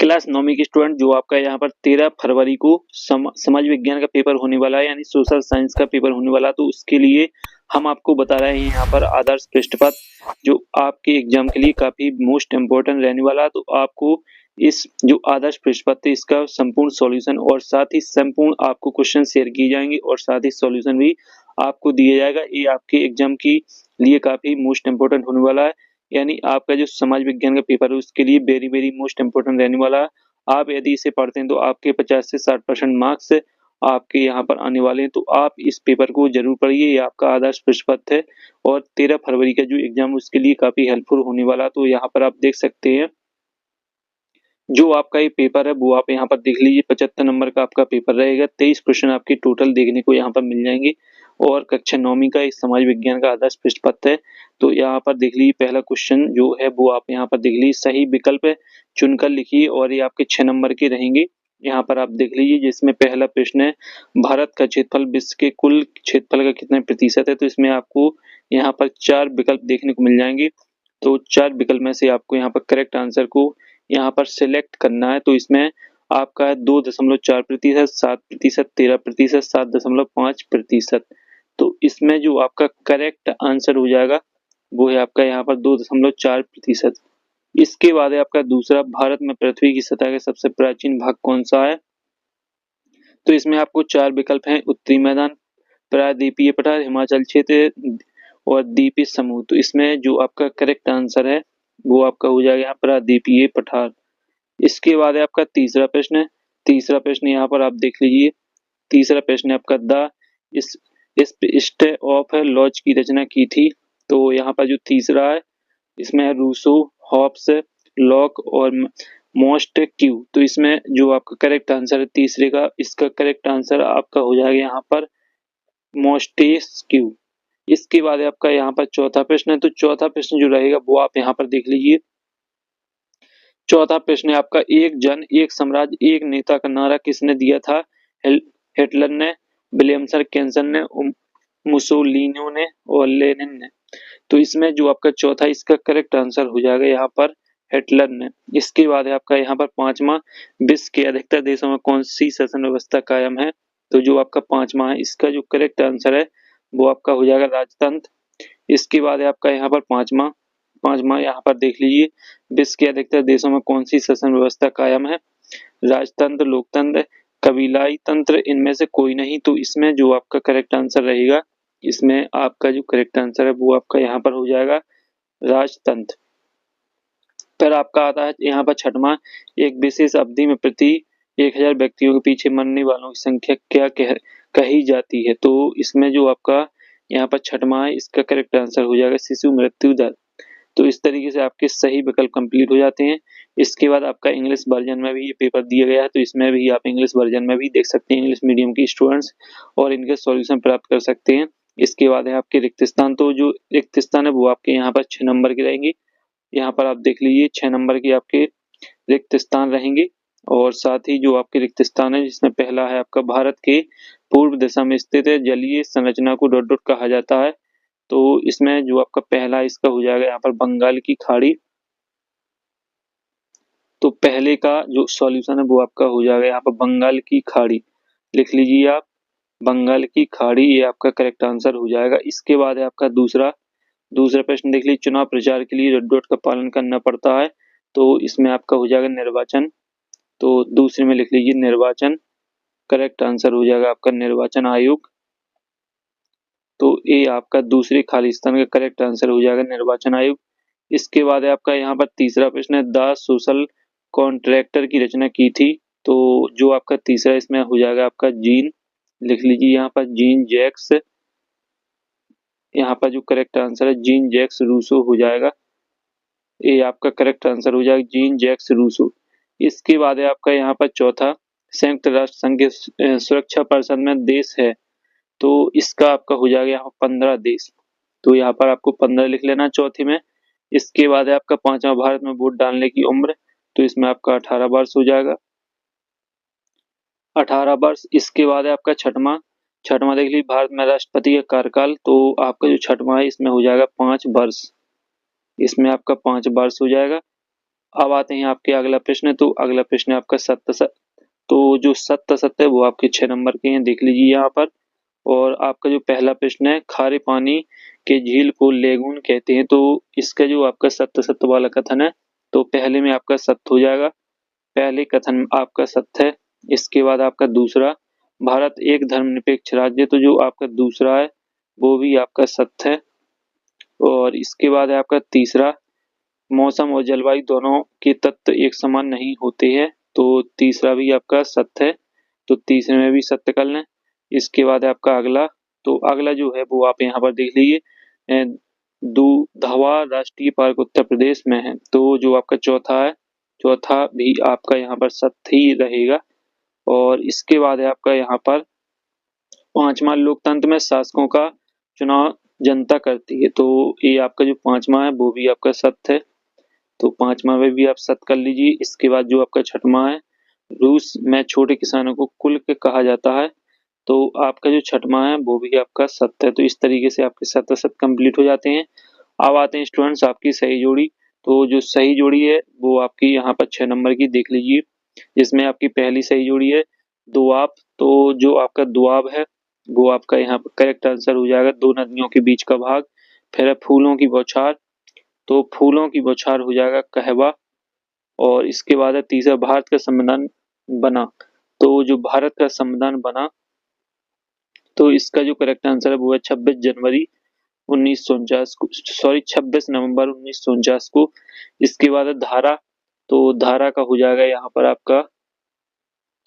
Class 9वीं के student जो आपका यहाँ पर 13 फरवरी को समाज विज्ञान का पेपर होने वाला है, यानी सोशल साइंस का पेपर होने वाला है। तो उसके लिए हम आपको बता रहे हैं यहाँ पर आदर्श पृष्ठ पत्र जो आपके एग्जाम के लिए काफी मोस्ट इम्पोर्टेंट रहने वाला है। तो आपको इस जो आदर्श पृष्ठ पत्र इसका संपूर्ण सॉल्यूशन और साथ ही संपूर्ण आपको क्वेश्चन शेयर किए जाएंगे और साथ ही सॉल्यूशन भी आपको दिया जाएगा। ये आपके एग्जाम के लिए काफी मोस्ट इम्पोर्टेंट होने वाला है, यानी आपका जो समाज विज्ञान का पेपर है उसके लिए वेरी वेरी मोस्ट इम्पोर्टेंट रहने वाला है। आप यदि इसे पढ़ते हैं तो आपके 50 से 60% मार्क्स आपके यहाँ पर आने वाले हैं। तो आप इस पेपर को जरूर पढ़िए, ये आपका आदर्श पृष्ठ पत्र है और 13 फरवरी का जो एग्जाम उसके लिए काफी हेल्पफुल होने वाला है। तो यहाँ पर आप देख सकते हैं जो आपका ये पेपर है वो आप यहाँ पर देख लीजिए, 75 नंबर का आपका पेपर रहेगा। 23 क्वेश्चन आपके टोटल देखने को यहाँ पर मिल जाएंगे और कक्षा 9वीं का इस समाज विज्ञान का आदर्श पृष्ठ पत्र है। तो यहाँ पर देख लीजिए, पहला क्वेश्चन जो है वो आप यहाँ पर देख लीजिए, सही विकल्प चुनकर लिखिए और ये आपके 6 नंबर के रहेंगे। यहाँ पर आप देख लीजिए, जिसमें पहला प्रश्न है भारत का क्षेत्रफल विश्व के कुल क्षेत्रफल का कितना प्रतिशत है। तो इसमें आपको यहाँ पर 4 विकल्प देखने को मिल जाएंगे। तो 4 विकल्प में से आपको यहाँ पर करेक्ट आंसर को यहाँ पर सिलेक्ट करना है। तो इसमें आपका है 2.4%, 7%, 13%, 7.5%। तो इसमें जो आपका करेक्ट आंसर हो जाएगा वो है आपका यहाँ पर 2.4%। इसके बाद है आपका दूसरा, भारत में पृथ्वी की सतह का सबसे प्राचीन भाग कौन सा है। तो इसमें आपको 4 विकल्प हैं, उत्तरी मैदान, प्रायद्वीपीय पठार, हिमाचल क्षेत्र और द्वीपीय समूह। तो इसमें जो आपका करेक्ट आंसर है वो आपका हो जाएगा यहाँ प्रायद्वीपीय पठार। इसके बाद है आपका तीसरा प्रश्न है। तीसरा प्रश्न यहाँ पर आप देख लीजिए, तीसरा प्रश्न है आपका द स्टे ऑफ लॉज की रचना की थी। तो यहाँ पर जो तीसरा है इसमें है रूसो, हॉब्स, लॉक और मोस्टेक्यू। तो इसमें जो आपका करेक्ट आंसर है तीसरे का, इसका करेक्ट आंसर आपका हो जाएगा यहाँ पर मोस्टेक्यू। इसके बाद आपका यहाँ पर चौथा प्रश्न है। तो चौथा प्रश्न जो रहेगा वो आप यहाँ पर देख लीजिए। चौथा प्रश्न है आपका, एक जन एक साम्राज्य एक नेता का नारा किसने दिया था। हिटलर ने, विलियमसन कैंसन ने, मुसोलिनी ने और लेनिन ने। तो इसमें जो आपका चौथा, इसका करेक्ट आंसर हो जाएगा यहाँ पर हिटलर ने। इसके बाद है आपका यहाँ पर पांचवा, विश्व के अधिकतर देशों में कौन सी शासन व्यवस्था कायम है। तो जो आपका पांचवा है इसका जो करेक्ट आंसर है वो आपका हो जाएगा राजतंत्र। इसके बाद है आपका यहाँ पर पांचवा यहाँ पर देख लीजिए, विश्व के अधिकतर देशों में कौन सी शासन व्यवस्था कायम है। राजतंत्र, लोकतंत्र, कबीलाई तंत्र, इनमें से कोई नहीं। तो इसमें जो आपका करेक्ट आंसर रहेगा, इसमें आपका जो करेक्ट आंसर है वो आपका यहाँ पर हो जाएगा राजतंत्र। फिर आपका आता है यहाँ पर छठवां, एक विशेष अवधि में प्रति 1000 व्यक्तियों के पीछे मरने वालों की संख्या क्या कही जाती है। तो इसमें जो आपका यहाँ पर छठवां है इसका करेक्ट आंसर हो जाएगा शिशु मृत्यु दर। तो इस तरीके से आपके सही विकल्प कंप्लीट हो जाते हैं। इसके बाद आपका इंग्लिश वर्जन में भी ये पेपर दिया गया है, तो इसमें भी आप इंग्लिश वर्जन में भी देख सकते हैं, इंग्लिश मीडियम के स्टूडेंट्स, और इनके सॉल्यूशन प्राप्त कर सकते हैं। इसके बाद है आपके रिक्त स्थान। तो जो रिक्त स्थान है वो आपके यहाँ पर 6 नंबर के रहेंगे। यहाँ पर आप देख लीजिए 6 नंबर के आपके रिक्त स्थान रहेंगे और साथ ही जो आपके रिक्त स्थान है जिसमें पहला है आपका, भारत के पूर्व दिशा में स्थित है जलीय संरचना को डॉट डॉट कहा जाता है। तो इसमें जो आपका पहला इसका हो जाएगा यहाँ पर बंगाल की खाड़ी। तो पहले का जो सॉल्यूशन है वो आपका हो जाएगा यहाँ पर बंगाल की खाड़ी, लिख लीजिए आप बंगाल की खाड़ी, ये आपका करेक्ट आंसर हो जाएगा। इसके बाद है आपका दूसरा प्रश्न देख लीजिए, चुनाव प्रचार के लिए डॉट डॉट का पालन करना पड़ता है। तो इसमें आपका हो जाएगा निर्वाचन। तो दूसरे में लिख लीजिए निर्वाचन, करेक्ट आंसर हो जाएगा आपका निर्वाचन आयोग। तो ये आपका दूसरे खाली स्थान का करेक्ट आंसर हो जाएगा निर्वाचन आयोग। इसके बाद है आपका यहाँ पर तीसरा प्रश्न है, द सोशल कॉन्ट्रैक्टर की रचना की थी। तो जो आपका तीसरा इसमें हो जाएगा आपका जीन, लिख लीजिए यहाँ पर जीन जैक्स। यहाँ पर जो करेक्ट आंसर है जीन जैक्स रूसो हो जाएगा, ये आपका करेक्ट आंसर हो जाएगा जीन जैक्स रूसो। इसके बाद है आपका यहाँ पर चौथा, संयुक्त राष्ट्र संघ के सुरक्षा परिषद में देश है। तो इसका आपका हो जाएगा यहाँ 15 देश। तो यहाँ पर आपको 15 लिख लेना चौथी में। इसके बाद है आपका पांचवा, भारत में वोट डालने की उम्र। तो इसमें आपका 18 वर्ष हो जाएगा, 18 वर्ष। इसके बाद है आपका छठवां देख लीजिए, भारत में राष्ट्रपति का कार्यकाल। तो आपका जो छठवां है इसमें हो जाएगा 5 वर्ष, इसमें आपका 5 वर्ष हो जाएगा। अब आते हैं आपके अगला प्रश्न। तो अगला प्रश्न है आपका सत्य सत्य। तो जो सत्य सत्य है वो आपके 6 नंबर के हैं, देख लीजिए यहाँ पर। और आपका जो पहला प्रश्न है, खारे पानी के झील को लेगून कहते हैं। तो इसका जो आपका सत्य सत्य वाला कथन है, तो पहले में आपका सत्य हो जाएगा, पहले कथन आपका सत्य है। इसके बाद आपका दूसरा, भारत एक धर्मनिरपेक्ष राज्य, तो जो आपका दूसरा है वो भी आपका सत्य है। और इसके बाद है आपका तीसरा, मौसम और जलवायु दोनों के तत्व एक समान नहीं होते हैं, तो तीसरा भी आपका सत्य है, तो तीसरे में भी सत्य कर लें। इसके बाद है आपका अगला, तो अगला जो है वो आप यहाँ पर देख लीजिए, दुधवा राष्ट्रीय पार्क उत्तर प्रदेश में है। तो जो आपका चौथा है, चौथा भी आपका यहाँ पर सत्य ही रहेगा। और इसके बाद है आपका यहाँ पर पांचवा, लोकतंत्र में शासकों का चुनाव जनता करती है। तो ये आपका जो पांचवा है वो भी आपका सत्य है, तो पांचवा में भी आप सत्य कर लीजिए। इसके बाद जो आपका छठवां है, रूस में छोटे किसानों को कुल्क कहा जाता है। तो आपका जो छठवां है वो भी आपका सत्य है। तो इस तरीके से आपके सत्य सत्य कंप्लीट हो जाते हैं। अब आते हैं स्टूडेंट्स आपकी सही जोड़ी। तो जो सही जोड़ी है वो आपकी यहाँ पर 6 नंबर की देख लीजिए, जिसमें आपकी पहली सही जोड़ी है दोआब। तो जो आपका दोआब है वो आपका यहाँ पर करेक्ट आंसर हो जाएगा, दो नदियों के बीच का भाग। फिर है फूलों की बौछार, तो फूलों की बौछार हो जाएगा कहवा। और इसके बाद है तीसरा, भारत का संविधान बना। तो जो भारत का संविधान बना, तो इसका जो करेक्ट आंसर है वो है 26 जनवरी 1949 को, सॉरी 26 नवंबर 1949 को। इसके बाद है धारा, तो धारा का हो जाएगा यहाँ पर आपका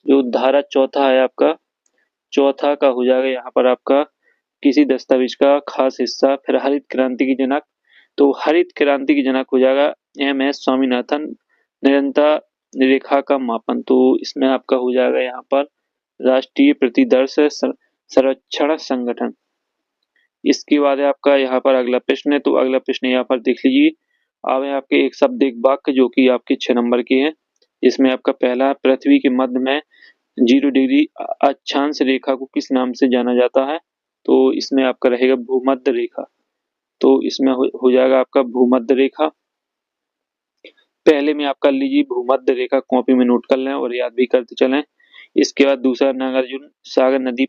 जो धारा चौथा है आपका, चौथा का हो जाएगा यहाँ पर आपका किसी दस्तावेज का खास हिस्सा। फिर हरित क्रांति की जनक, तो हरित क्रांति की जनक हो जाएगा एम एस स्वामीनाथन, निरंतर रेखा का मापन। तो इसमें आपका हो जाएगा यहाँ पर राष्ट्रीय प्रतिदर्श संरक्षण संगठन। इसके बाद है आपका यहाँ पर अगला प्रश्न है। तो अगला प्रश्न यहाँ पर देख लीजिए। अब है आपके एक शब्द एक वाक्य जो कि आपके 6 नंबर के हैं। इसमें आपका पहला, पृथ्वी के मध्य में 0 डिग्री अक्षांश रेखा को किस नाम से जाना जाता है? तो इसमें आपका रहेगा भूमध्य रेखा। तो इसमें हो जाएगा आपका भूमध्य रेखा। पहले में आप कर लीजिए भूमध्य रेखा, कॉपी में नोट कर लें और याद भी करते चलें। इसके बाद दूसरा, नागार्जुन सागर नदी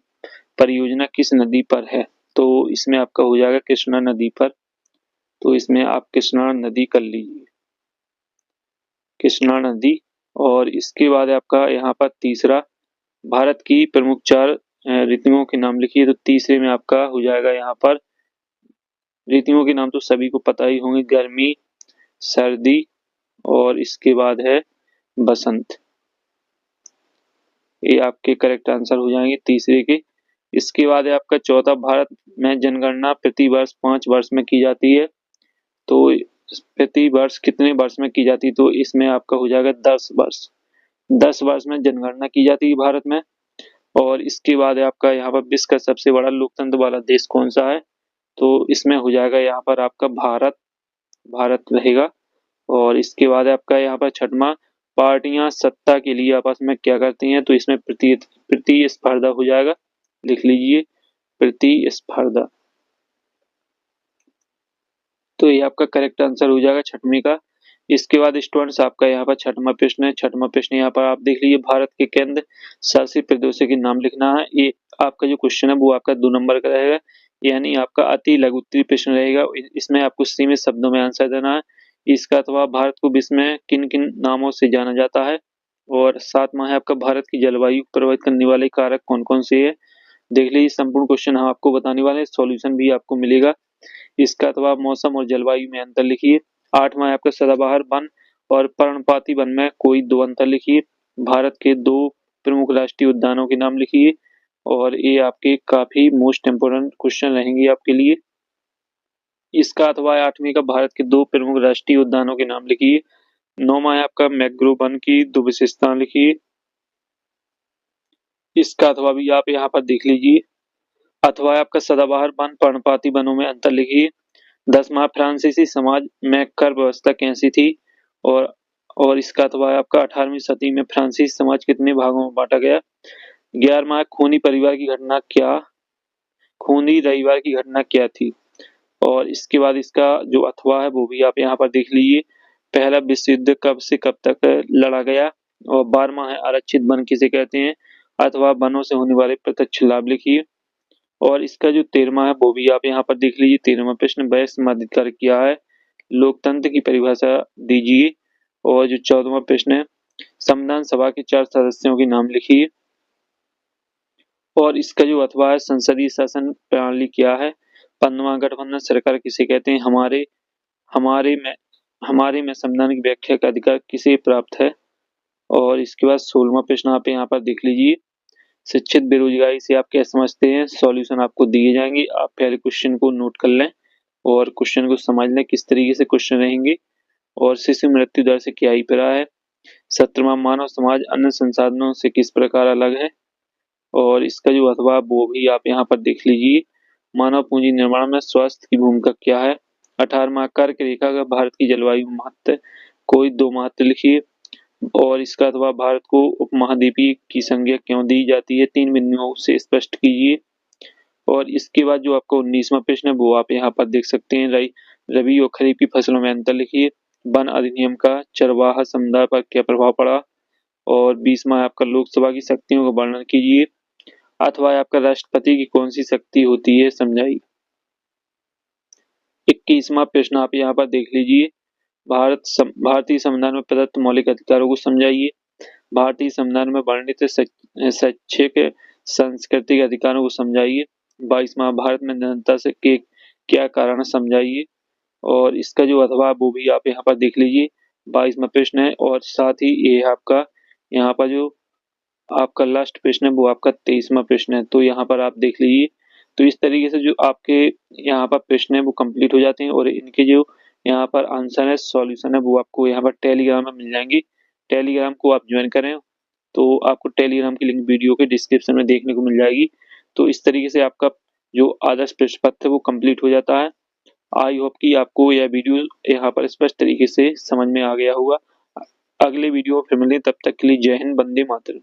परियोजना किस नदी पर है? तो इसमें आपका हो जाएगा कृष्णा नदी पर। तो इसमें आप कृष्णा नदी कर लीजिए, कृष्णा नदी। और इसके बाद आपका यहाँ पर तीसरा, भारत की प्रमुख 4 ऋतुओं के नाम लिखिए। तो तीसरे में आपका हो जाएगा यहाँ पर, ऋतुओं के नाम तो सभी को पता ही होंगे, गर्मी, सर्दी और इसके बाद है बसंत। ये आपके करेक्ट आंसर हो जाएंगे तीसरे के। इसके बाद है आपका चौथा, भारत में जनगणना प्रति वर्ष 5 वर्ष में की जाती है। तो प्रति वर्ष कितने वर्ष में की जाती है? तो इसमें आपका हो जाएगा 10 वर्ष, 10 वर्ष में जनगणना की जाती है भारत में। और इसके बाद है आपका यहाँ पर विश्व का सबसे बड़ा लोकतंत्र वाला देश कौन सा है? तो इसमें हो जाएगा यहाँ पर आपका भारत, भारत रहेगा। और इसके बाद आपका यहाँ पर छठवां, पार्टियां सत्ता के लिए आपस में क्या करती हैं? तो इसमें प्रतिस्पर्धा हो जाएगा, लिख लीजिए प्रतिस्पर्धा। तो ये आपका करेक्ट आंसर हो जाएगा छठवीं का। इसके बाद स्टूडेंट्स आपका यहाँ पर छठवां प्रश्न है। छठवां प्रश्न यहाँ पर आप देख लीजिए, भारत के केंद्र शासित प्रदेशों के नाम लिखना है। ये आपका जो क्वेश्चन है वो आपका 2 नंबर का रहेगा, यानी आपका अति लघु उत्तरीय प्रश्न रहेगा। इसमें आपको सीमित शब्दों में आंसर देना है। इसका अथवा भारत को विश्व में किन किन नामों से जाना जाता है? और 7वां है आपका, भारत की जलवायु प्रभावित करने वाले कारक कौन कौन से है? देख लीजिए, संपूर्ण क्वेश्चन हम आपको बताने वाले हैं, सॉल्यूशन भी आपको मिलेगा। इसका अथवा मौसम और जलवायु में अंतर लिखिए। 8वां है आपका, सदाबहार वन और पर्णपाती वन में कोई 2 अंतर लिखिए। भारत के 2 प्रमुख राष्ट्रीय उद्यानों के नाम लिखिए। और ये आपके काफी मोस्ट इम्पोर्टेंट क्वेश्चन रहेंगे आपके लिए। इसका अथवा 8वीं का, भारत के 2 प्रमुख राष्ट्रीय उद्यानों के नाम लिखिए। 9वां है आपका, मैंग्रोव वन की 2 विशेषताएं लिखिए। इसका अथवा भी आप यहाँ पर देख लीजिए। अथवा आपका, सदाबहार वन पर्णपाती वनों में अंतर लिखिए। 10वां, फ्रांसीसी समाज में कर व्यवस्था कैसी थी? और इसका अथवा आपका, 18वीं सदी में फ्रांसीसी समाज कितने भागों में बांटा गया? 11वां, खूनी रविवार की घटना क्या थी? और इसके बाद इसका जो अथवा है वो भी आप यहाँ पर देख लीजिए। पहला विश्व युद्ध कब से कब तक लड़ा गया, और 12वां है आरक्षित वन किसे कहते हैं, अथवा वनों से होने वाले प्रत्यक्ष लाभ लिखिए। और इसका जो 13वां है वो भी आप यहाँ पर देख लीजिए। 13वां प्रश्न, वयस्क समाधिकार क्या है, लोकतंत्र की परिभाषा दीजिए। और जो 14वां प्रश्न है, संविधान सभा के 4 सदस्यों के नाम लिखिए। और इसका जो अथवा है, संसदीय शासन प्रणाली क्या है, 15वां, गठबंधन सरकार किसे कहते हैं, हमारे में संविधान की व्याख्या का अधिकार किसे प्राप्त है। और इसके बाद 16वां प्रश्न आप यहाँ पर देख लीजिए, शिक्षित बेरोजगारी से आप क्या समझते हैं, सॉल्यूशन आपको दिए जाएंगे। आप पहले क्वेश्चन को नोट कर लें और क्वेश्चन को समझ लें किस तरीके से क्वेश्चन रहेंगे। और शिशु मृत्यु दर से क्या ही पड़ा है। 17वां, मानव समाज अन्य संसाधनों से किस प्रकार अलग है। और इसका जो अथवा वो भी आप यहाँ पर देख लीजिए, मानव पूंजी निर्माण में स्वास्थ्य की भूमिका क्या है। 18वां, कर्क रेखा का भारत की जलवायु महत्व, कोई 2 महत्व लिखिए। और इसका अथवा भारत को उपमहाद्वीपीय की संज्ञा क्यों दी जाती है, 3 बिंदुओं से स्पष्ट कीजिए। और इसके बाद जो आपका 19वां प्रश्न है वो आप यहाँ पर देख सकते हैं, रबी और खरीफ की फसलों में अंतर लिखिए। वन अधिनियम का चरवाहा समुदाय पर क्या प्रभाव पड़ा। और 20वां आपका लोकसभा की शक्तियों का वर्णन कीजिए, अथवा आपका राष्ट्रपति की कौन सी शक्ति होती है समझाइए। 21वां प्रश्न आप यहाँ पर देख लीजिए, भारतीय संविधान में प्रदत्त मौलिक अधिकारों को समझाइए। भारतीय संविधान में वर्णित शैक्षिक सांस्कृतिक अधिकारों को समझाइए। 22वां, भारत में जनता से के क्या कारण है समझाइए। और इसका जो अथवा वो भी आप यहाँ पर देख लीजिए, 22वां प्रश्न है। और साथ ही ये आपका यहाँ पर जो आपका लास्ट प्रश्न है वो आपका 23वां प्रश्न है, तो यहाँ पर आप देख लीजिए। तो इस तरीके से जो आपके यहाँ पर प्रश्न है वो कंप्लीट हो जाते हैं, और इनके जो यहाँ पर आंसर है, सॉल्यूशन है, वो आपको यहाँ पर टेलीग्राम में मिल जाएंगे। टेलीग्राम को आप ज्वाइन करें तो आपको टेलीग्राम की लिंक वीडियो के डिस्क्रिप्शन में देखने को मिल जाएगी। तो इस तरीके से आपका जो आदर्श प्रश्न पत्र है वो कंप्लीट हो जाता है। आई होप कि आपको यह वीडियो यहाँ पर स्पष्ट तरीके से समझ में आ गया होगा। अगले वीडियो में फिर मिलें, तब तक के लिए जय हिंद, वंदे मातरम।